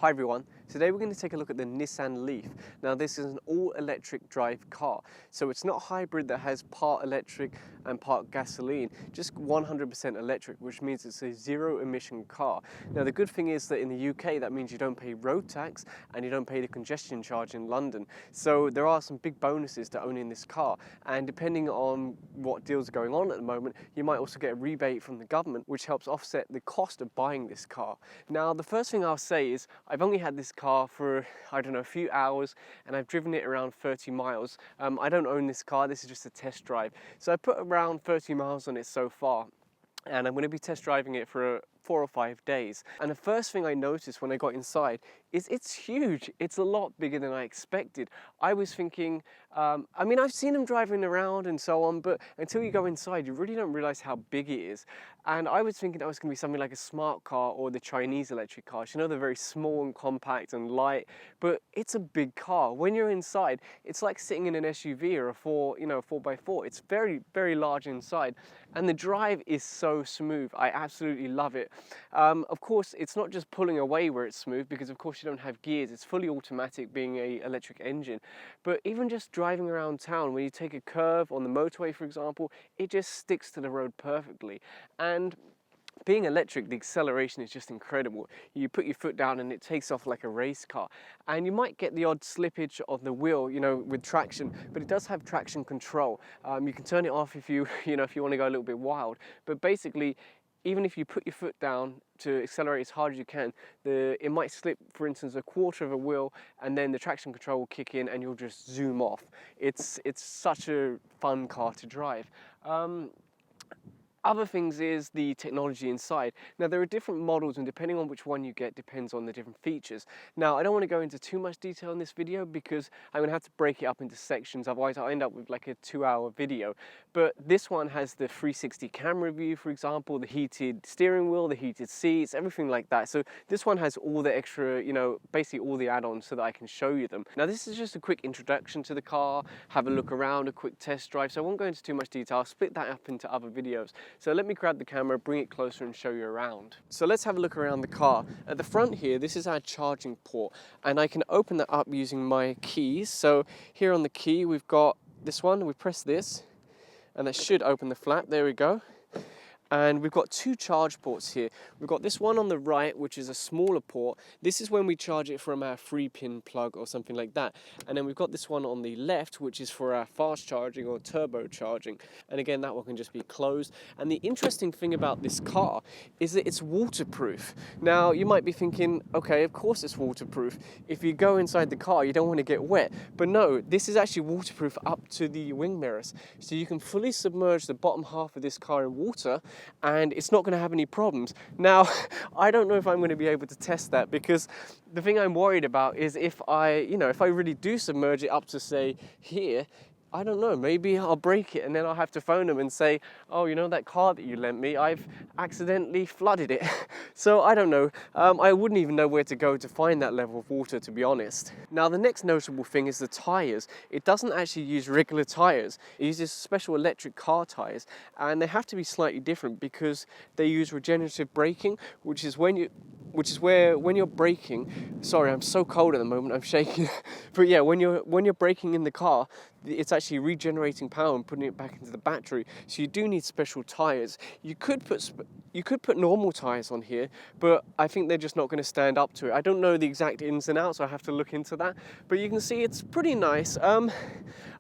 Hi everyone, today we're going to take a look at the Nissan Leaf. Now this is an all-electric drive car, so it's not a hybrid that has part electric and part gasoline, just 100% electric, which means it's a zero emission car. Now the good thing is that in the UK that means you don't pay road tax and you don't pay the congestion charge in London. So there are some big bonuses to owning this car, and depending on what deals are going on at the moment, you might also get a rebate from the government which helps offset the cost of buying this car. Now the first thing I'll say is I've only had this car for, I don't know, a few hours, and I've driven it around 30 miles. I don't own this car, this is just a test drive. So I put around 30 miles on it so far, and I'm going to be test driving it for 4 or 5 days. And the first thing I noticed when I got inside is it's huge. It's a lot bigger than I expected. I was thinking, I mean, I've seen them driving around and so on, but until you go inside, you really don't realize how big it is. And I was thinking that was going to be something like a smart car or the Chinese electric cars. You know, they're very small and compact and light, but it's a big car. When you're inside, it's like sitting in an SUV or a 4x4. It's very, very large inside, and the drive is so smooth. I absolutely love it. Of course, it's not just pulling away where it's smooth, because of course you don't have gears. It's fully automatic, being an electric engine. But even just driving around town, when you take a curve on the motorway, for example, it just sticks to the road perfectly. And being electric, the acceleration is just incredible. You put your foot down and it takes off like a race car. And you might get the odd slippage of the wheel, you know, with traction, but it does have traction control. You can turn it off if you want to go a little bit wild. But basically, even if you put your foot down to accelerate as hard as you can, it might slip, for instance, a quarter of a wheel, and then the traction control will kick in and you'll just zoom off. It's such a fun car to drive. Other things is the technology inside. Now there are different models, and depending on which one you get depends on the different features. Now I don't want to go into too much detail in this video because I'm going to have to break it up into sections, otherwise I'll end up with like a 2-hour video. But this one has the 360 camera view, for example, the heated steering wheel, the heated seats, everything like that. So this one has all the extra, basically all the add-ons so that I can show you them. Now this is just a quick introduction to the car, have a look around, a quick test drive, so I won't go into too much detail. I'll split that up into other videos. So let me grab the camera, bring it closer and show you around. So let's have a look around the car. At the front here, this is our charging port, and I can open that up using my keys. So here on the key, we've got this one. We press this and that should open the flap. There we go. And we've got 2 charge ports here. We've got this one on the right, which is a smaller port. This is when we charge it from our 3-pin plug or something like that. And then we've got this one on the left, which is for our fast charging or turbo charging. And again, that one can just be closed. And the interesting thing about this car is that it's waterproof. Now, you might be thinking, okay, of course it's waterproof. If you go inside the car, you don't want to get wet. But no, this is actually waterproof up to the wing mirrors. So you can fully submerge the bottom half of this car in water, and it's not going to have any problems. Now, I don't know if I'm going to be able to test that, because the thing I'm worried about is if I really do submerge it up to, say, here, I don't know, maybe I'll break it and then I'll have to phone them and say, oh, you know, that car that you lent me, I've accidentally flooded it. So I don't know. I wouldn't even know where to go to find that level of water, to be honest. Now, the next notable thing is the tires. It doesn't actually use regular tires. It uses special electric car tires, and they have to be slightly different because they use regenerative braking, which is when you're braking, sorry, I'm so cold at the moment, I'm shaking. But yeah, when you're braking in the car, it's actually regenerating power and putting it back into the battery. So you do need special tires. You could put normal tires on here, but I think they're just not going to stand up to it. I don't know the exact ins and outs, so I have to look into that. But you can see it's pretty nice.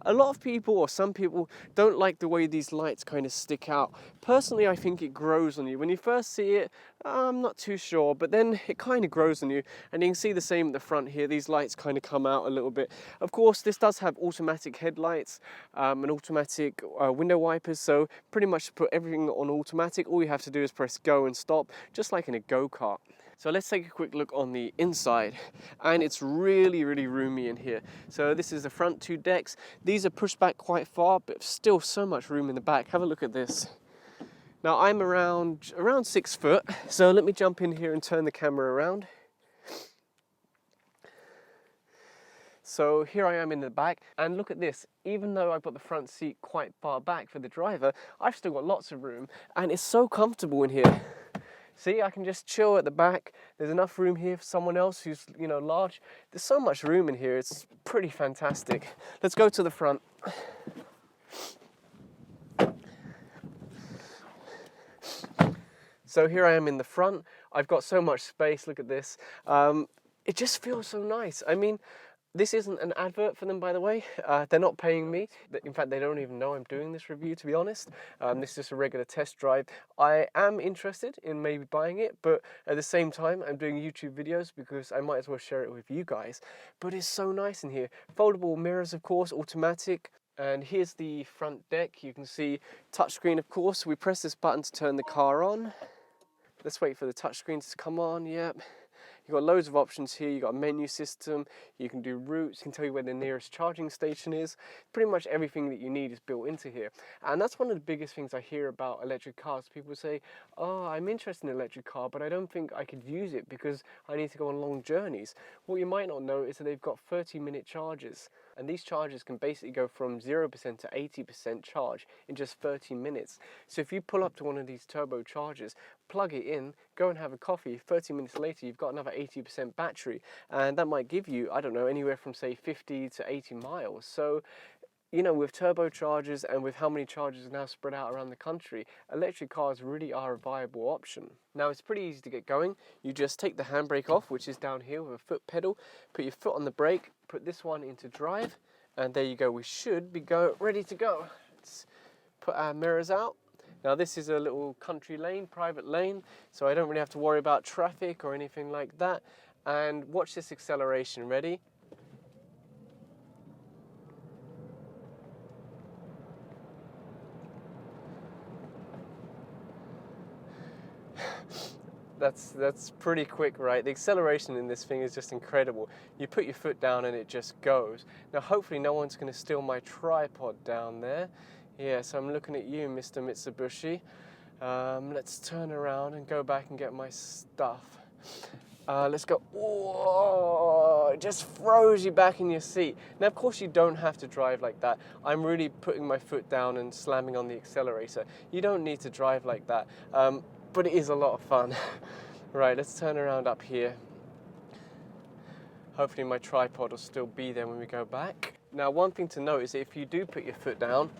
A lot of people, or some people, don't like the way these lights kind of stick out. Personally, I think it grows on you. When you first see it, I'm not too sure, but then it kind of grows on you. And you can see the same at the front here. These lights kind of come out a little bit. Of course, this does have automatic headlights and automatic window wipers. So pretty much to put everything on automatic, all you have to do is press go and stop, just like in a go-kart. So let's take a quick look on the inside, and it's really, really roomy in here. So this is the front 2 decks. These are pushed back quite far, but still so much room in the back. Have a look at this. Now I'm around 6 foot, so let me jump in here and turn the camera around. So here I am in the back, and look at this. Even though I've got the front seat quite far back for the driver, I've still got lots of room, and it's so comfortable in here. See, I can just chill at the back. There's enough room here for someone else who's, you know, large. There's so much room in here. It's pretty fantastic. Let's go to the front. So here I am in the front. I've got so much space. Look at this. It just feels so nice. I mean, this isn't an advert for them, by the way. They're not paying me. In fact, they don't even know I'm doing this review, to be honest. This is just a regular test drive. I am interested in maybe buying it, but at the same time, I'm doing YouTube videos because I might as well share it with you guys. But it's so nice in here. Foldable mirrors, of course, automatic. And here's the front deck. You can see touchscreen, of course. We press this button to turn the car on. Let's wait for the touchscreen to come on. Yep. You've got loads of options here. You've got a menu system, you can do routes, you can tell you where the nearest charging station is. Pretty much everything that you need is built into here. And that's one of the biggest things I hear about electric cars. People say, oh, I'm interested in an electric car, but I don't think I could use it because I need to go on long journeys. What you might not know is that they've got 30-minute charges. And these chargers can basically go from 0% to 80% charge in just 30 minutes. So if you pull up to one of these turbo chargers, plug it in, go and have a coffee, 30 minutes later you've got another 80% battery, and that might give you, I don't know, anywhere from say 50 to 80 miles. So, you know, with turbochargers and with how many chargers are now spread out around the country, electric cars really are a viable option. Now, it's pretty easy to get going. You just take the handbrake off, which is down here with a foot pedal, put your foot on the brake, put this one into drive, and there you go. We should be ready to go. Let's put our mirrors out. Now, this is a little country lane, private lane, so I don't really have to worry about traffic or anything like that. And watch this acceleration. Ready? That's pretty quick, right? The acceleration in this thing is just incredible. You put your foot down and it just goes. Now, hopefully no one's going to steal my tripod down there. Yeah, so I'm looking at you, Mr. Mitsubishi. Let's turn around and go back and get my stuff. Let's go. Whoa, it just throws you back in your seat. Now, of course, you don't have to drive like that. I'm really putting my foot down and slamming on the accelerator. You don't need to drive like that. But it is a lot of fun. Right, let's turn around up here. Hopefully my tripod will still be there when we go back. Now, one thing to note is that if you do put your foot down,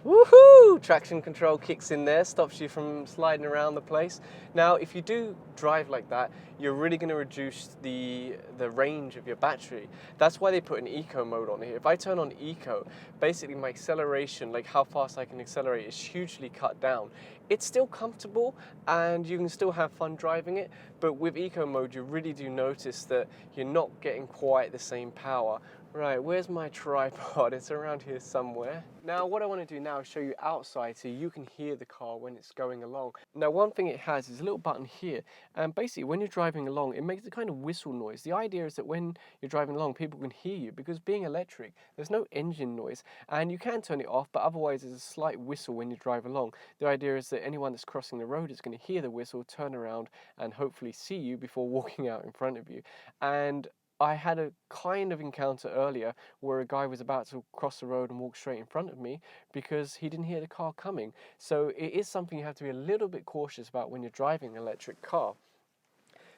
woohoo! Traction control kicks in there, stops you from sliding around the place. Now, if you do drive like that, you're really going to reduce the range of your battery. That's why they put an eco mode on here. If I turn on eco, basically my acceleration, like how fast I can accelerate, is hugely cut down. It's still comfortable and you can still have fun driving it, but with eco mode, you really do notice that you're not getting quite the same power. Right, where's my tripod? It's around here somewhere. Now, what I want to do now is show you outside so you can hear the car when it's going along. Now, one thing it has is a little button here, and basically when you're driving along, it makes a kind of whistle noise. The idea is that when you're driving along, people can hear you, because being electric, there's no engine noise, and you can turn it off, but otherwise there's a slight whistle when you drive along. The idea is that anyone that's crossing the road is going to hear the whistle, turn around, and hopefully see you before walking out in front of you. And I had a kind of encounter earlier where a guy was about to cross the road and walk straight in front of me because he didn't hear the car coming. So it is something you have to be a little bit cautious about when you're driving an electric car,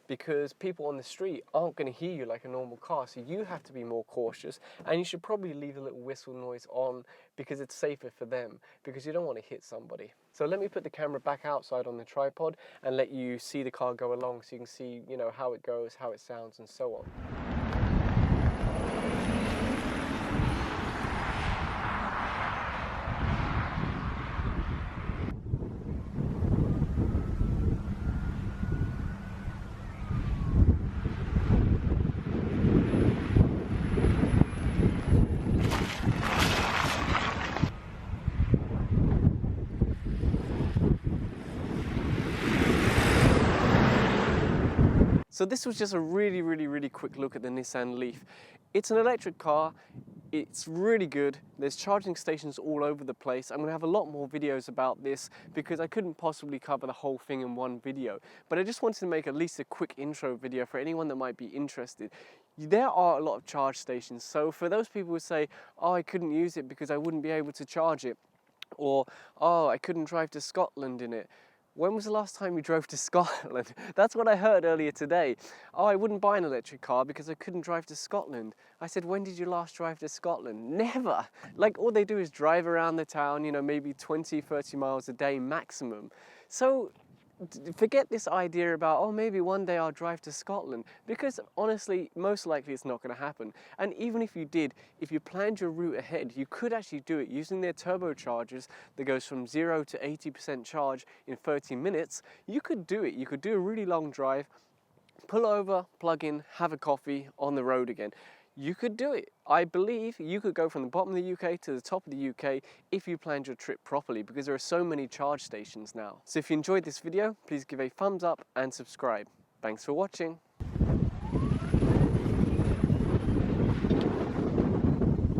because people on the street aren't going to hear you like a normal car, so you have to be more cautious, and you should probably leave a little whistle noise on because it's safer for them, because you don't want to hit somebody. So let me put the camera back outside on the tripod and let you see the car go along so you can see, you know, how it goes, how it sounds, and so on. So this was just a really quick look at the Nissan Leaf. It's an electric car, it's really good, there's charging stations all over the place. I'm going to have a lot more videos about this because I couldn't possibly cover the whole thing in one video. But I just wanted to make at least a quick intro video for anyone that might be interested. There are a lot of charge stations, so for those people who say, oh, I couldn't use it because I wouldn't be able to charge it, or oh, I couldn't drive to Scotland in it, when was the last time you drove to Scotland? That's what I heard earlier today. Oh, I wouldn't buy an electric car because I couldn't drive to Scotland. I said, when did you last drive to Scotland? Never. Like, all they do is drive around the town, you know, maybe 20, 30 miles a day maximum. So forget this idea about, oh, maybe one day I'll drive to Scotland, because honestly, most likely it's not going to happen. And even if you did, if you planned your route ahead, you could actually do it using their turbochargers that goes from 0 to 80% charge in 30 minutes. You could do it. You could do a really long drive, pull over, plug in, have a coffee, on the road again. You could do it. I believe you could go from the bottom of the UK to the top of the UK if you planned your trip properly, because there are so many charge stations now. So if you enjoyed this video, please give a thumbs up and subscribe. Thanks for watching.